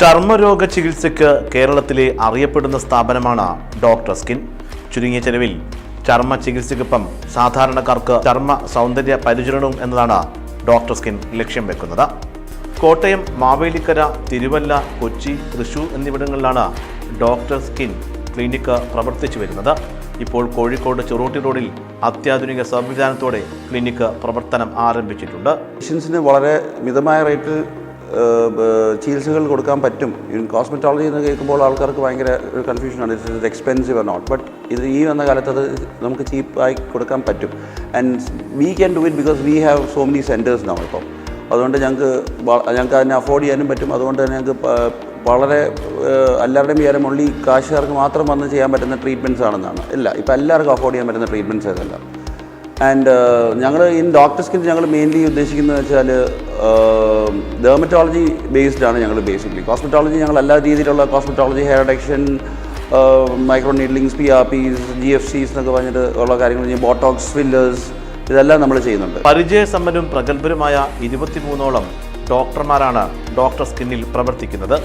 ചർമ്മരോഗ ചികിത്സയ്ക്ക് കേരളത്തിലെ അറിയപ്പെടുന്ന സ്ഥാപനമാണ് ഡോക്ടർ സ്കിൻ. ചുരുങ്ങിയ ചെലവിൽ ചർമ്മ ചികിത്സയ്ക്കൊപ്പം സാധാരണക്കാർക്ക് ചർമ്മ സൗന്ദര്യ പരിചരണവും എന്നതാണ് ഡോക്ടർ സ്കിൻ ലക്ഷ്യം വെക്കുന്നത്. കോട്ടയം, മാവേലിക്കര, തിരുവല്ല, കൊച്ചി, തൃശൂർ എന്നിവിടങ്ങളിലാണ് ഡോക്ടർ സ്കിൻ ക്ലിനിക്ക് പ്രവർത്തിച്ചു വരുന്നത്. ഇപ്പോൾ കോഴിക്കോട് ചെറുട്ടി റോഡിൽ അത്യാധുനിക സംവിധാനത്തോടെ ക്ലിനിക്ക് പ്രവർത്തനം ആരംഭിച്ചിട്ടുണ്ട്. പേഷ്യൻസിന് വളരെ മിതമായ റേറ്റിൽ ചികിത്സകൾ കൊടുക്കാൻ പറ്റും. കോസ്മെറ്റോളജി എന്ന് കേൾക്കുമ്പോൾ ആൾക്കാർക്ക് ഭയങ്കര ഒരു കൺഫ്യൂഷനാണ്, it's expensive or not. But ഇത് ഈ വന്ന കാലത്ത് അത് നമുക്ക് ചീപ്പായി കൊടുക്കാൻ പറ്റും. And we can do it because we have so many centres നമ്മൾ ഇപ്പം. അതുകൊണ്ട് ഞങ്ങൾക്ക് അതിനെ അഫോർഡ് ചെയ്യാനും പറ്റും. അതുകൊണ്ട് തന്നെ ഞങ്ങൾക്ക് വളരെ എല്ലാവരുടെയും വിചാരം ഉള്ളി കാശുകാർക്ക് മാത്രം വന്ന് ചെയ്യാൻ പറ്റുന്ന ട്രീറ്റ്മെൻറ്റ്സ് ആണെന്നാണ്. ഇല്ല, ഇപ്പോൾ എല്ലാവർക്കും അഫോർഡ് ചെയ്യാൻ പറ്റുന്ന ട്രീറ്റ്മെൻറ്റ്സ് അതല്ല. ആൻഡ് ഞങ്ങൾ ഡോക്ടർ സ്കിൻ ഞങ്ങൾ മെയിൻലി ഉദ്ദേശിക്കുന്നത് വെച്ചാൽ ഡെർമറ്റോളജി ബേസ്ഡ് ആണ്. ഞങ്ങൾ ബേസിക്കലി കോസ്മെറ്റോളജി ഞങ്ങൾ എല്ലാ രീതിയിലുള്ള cosmetology, hair reduction, micro needlings, PRPs, GFCs എന്നൊക്കെ പറഞ്ഞിട്ട് ഉള്ള കാര്യങ്ങൾ, ബോട്ടോക്സ്, ഫില്ലേഴ്സ്, ഇതെല്ലാം നമ്മൾ ചെയ്യുന്നുണ്ട്. പരിചയസമ്പന്നരും പ്രഗത്ഭരുമായ 23ഓളം ഡോക്ടർമാരാണ് ഡോക്ടർ സ്കിന്നിൽ പ്രവർത്തിക്കുന്നത്.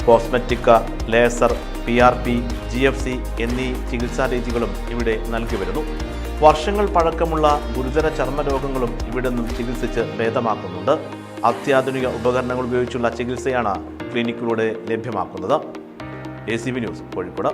കോസ്മെറ്റിക്, ലേസർ, PRP, GFC എന്നീ ചികിത്സാ രീതികളും ഇവിടെ നൽകി വരുന്നു. വർഷങ്ങൾ പഴക്കമുള്ള ഗുരുതര ചർമ്മരോഗങ്ങളും ഇവിടെ നിന്നും ചികിത്സിച്ച് ഭേദമാക്കുന്നുണ്ട്. അത്യാധുനിക ഉപകരണങ്ങൾ ഉപയോഗിച്ചുള്ള ചികിത്സയാണ് ക്ലിനിക്കിലൂടെ ലഭ്യമാക്കുന്നത്. ACV news, Kozhikode.